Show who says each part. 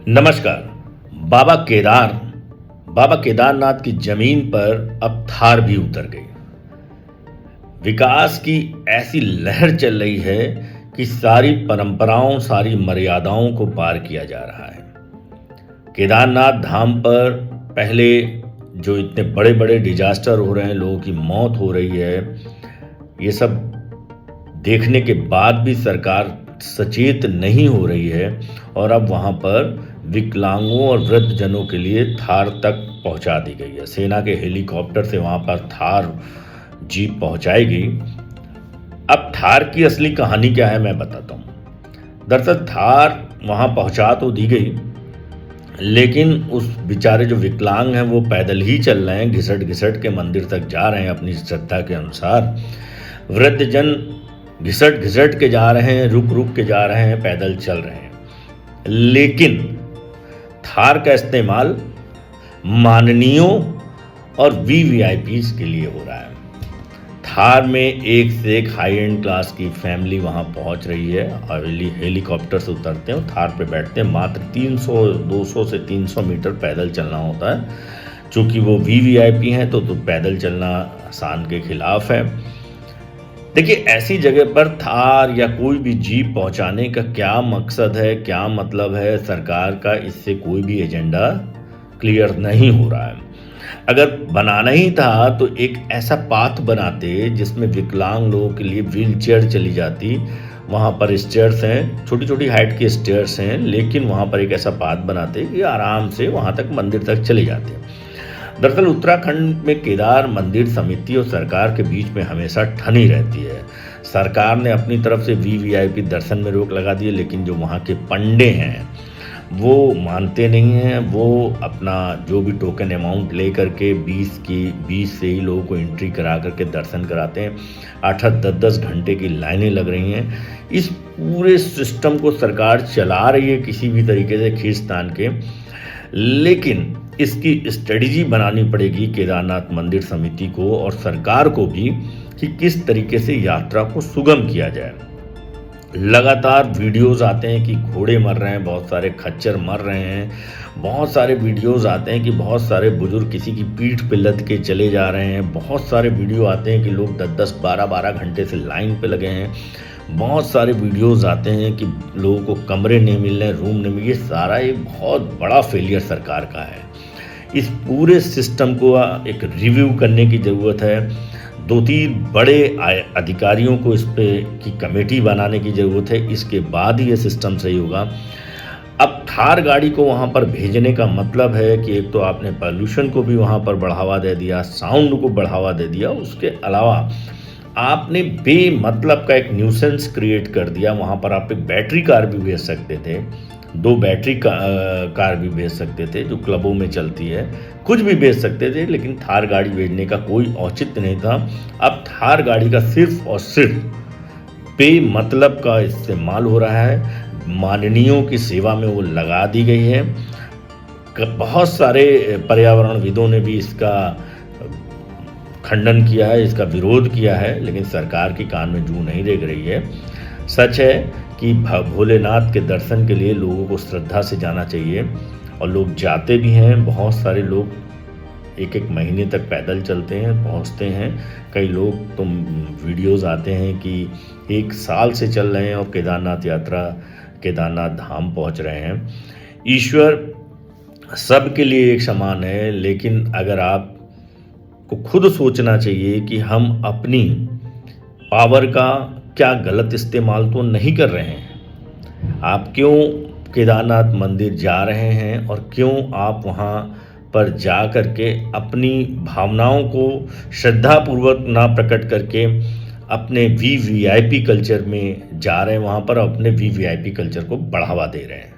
Speaker 1: नमस्कार। बाबा केदारनाथ की जमीन पर अब थार भी उतर गई। विकास की ऐसी लहर चल रही है कि सारी परंपराओं, सारी मर्यादाओं को पार किया जा रहा है। केदारनाथ धाम पर पहले जो इतने बड़े बड़े डिजास्टर हो रहे हैं, लोगों की मौत हो रही है, ये सब देखने के बाद भी सरकार सचेत नहीं हो रही है और अब वहाँ पर विकलांगों और वृद्धजनों के लिए थार तक पहुँचा दी गई है। सेना के हेलीकॉप्टर से वहाँ पर थार जीप पहुँचाई गई। अब थार की असली कहानी क्या है मैं बताता हूँ। दरअसल थार वहाँ पहुँचा तो दी गई, लेकिन उस बेचारे जो विकलांग हैं वो पैदल ही चल रहे हैं, घिसट घिसट के मंदिर तक जा रहे हैं अपनी श्रद्धा के अनुसार। वृद्धजन घिसट घिसट के जा रहे हैं, रुक रुक के जा रहे हैं, पैदल चल रहे हैं। लेकिन थार का इस्तेमाल माननीयों और वीवीआईपीज के लिए हो रहा है। थार में एक से एक हाई एंड क्लास की फैमिली वहां पहुंच रही है और हेलीकॉप्टर से उतरते हैं, थार पे बैठते हैं। मात्र 200 से 300 मीटर पैदल चलना होता है। चूंकि वो वीवीआईपी हैं तो पैदल चलना आसान के खिलाफ है। देखिए, ऐसी जगह पर थार या कोई भी जीप पहुंचाने का क्या मकसद है, क्या मतलब है, सरकार का इससे कोई भी एजेंडा क्लियर नहीं हो रहा है। अगर बनाना ही था तो एक ऐसा पाथ बनाते जिसमें विकलांग लोगों के लिए व्हील चेयर चली जाती। वहाँ पर स्टेयर्स हैं, छोटी छोटी हाइट के स्टेयर्स हैं, लेकिन वहाँ पर एक ऐसा पाथ बनाते कि आराम से वहाँ तक मंदिर तक चले जाते। दरअसल उत्तराखंड में केदार मंदिर समिति और सरकार के बीच में हमेशा ठनी रहती है। सरकार ने अपनी तरफ से वीवीआईपी दर्शन में रोक लगा दी है, लेकिन जो वहाँ के पंडे हैं वो मानते नहीं हैं। वो अपना जो भी टोकन अमाउंट ले करके 20 से ही लोगों को एंट्री करा करके दर्शन कराते हैं। 8-8, 10-10 घंटे की लाइनें लग रही हैं। इस पूरे सिस्टम को सरकार चला रही है किसी भी तरीके से खींच तान के, लेकिन इसकी स्ट्रेटजी बनानी पड़ेगी केदारनाथ मंदिर समिति को और सरकार को भी कि किस तरीके से यात्रा को सुगम किया जाए। लगातार वीडियोस आते हैं कि घोड़े मर रहे हैं, बहुत सारे खच्चर मर रहे हैं, बहुत सारे वीडियोस आते हैं कि बहुत सारे बुजुर्ग किसी की पीठ पे लद के चले जा रहे हैं। बहुत सारे वीडियो आते हैं कि लोग 10-10, 12-12 घंटे से लाइन पे लगे हैं। बहुत सारे वीडियोस आते हैं कि लोगों को कमरे नहीं मिल रहे, रूम नहीं मिल रहे। ये सारा एक बहुत बड़ा फेलियर सरकार का है। इस पूरे सिस्टम को एक रिव्यू करने की ज़रूरत है। 2-3 बड़े अधिकारियों को इस पे की कमेटी बनाने की ज़रूरत है। इसके बाद ही ये सिस्टम सही होगा। अब थार गाड़ी को वहाँ पर भेजने का मतलब है कि एक तो आपने पॉल्यूशन को भी वहाँ पर बढ़ावा दे दिया, साउंड को बढ़ावा दे दिया, उसके अलावा आपने बेमतलब का एक न्यूसेंस क्रिएट कर दिया। वहाँ पर आप एक बैटरी कार भी भेज सकते थे, 2 बैटरी कार भी भेज सकते थे जो क्लबों में चलती है, कुछ भी भेज सकते थे, लेकिन थार गाड़ी भेजने का कोई औचित्य नहीं था। अब थार गाड़ी का सिर्फ और सिर्फ बेमतलब का इस्तेमाल हो रहा है। माननीयों की सेवा में वो लगा दी गई है। बहुत सारे पर्यावरणविदों ने भी इसका खंडन किया है, इसका विरोध किया है, लेकिन सरकार की कान में जू नहीं रेंग रही है। सच है कि भोलेनाथ के दर्शन के लिए लोगों को श्रद्धा से जाना चाहिए और लोग जाते भी हैं। बहुत सारे लोग 1-1 महीने तक पैदल चलते हैं, पहुंचते हैं। कई लोग तो वीडियोस आते हैं कि 1 साल से चल रहे हैं और केदारनाथ धाम पहुंच रहे हैं। ईश्वर सबके लिए एक समान है, लेकिन अगर आप को खुद सोचना चाहिए कि हम अपनी पावर का क्या गलत इस्तेमाल तो नहीं कर रहे हैं। आप क्यों केदारनाथ मंदिर जा रहे हैं और क्यों आप वहाँ पर जा करके अपनी भावनाओं को श्रद्धापूर्वक ना प्रकट करके अपने वीवीआईपी कल्चर में जा रहे हैं, वहाँ पर अपने वीवीआईपी कल्चर को बढ़ावा दे रहे हैं।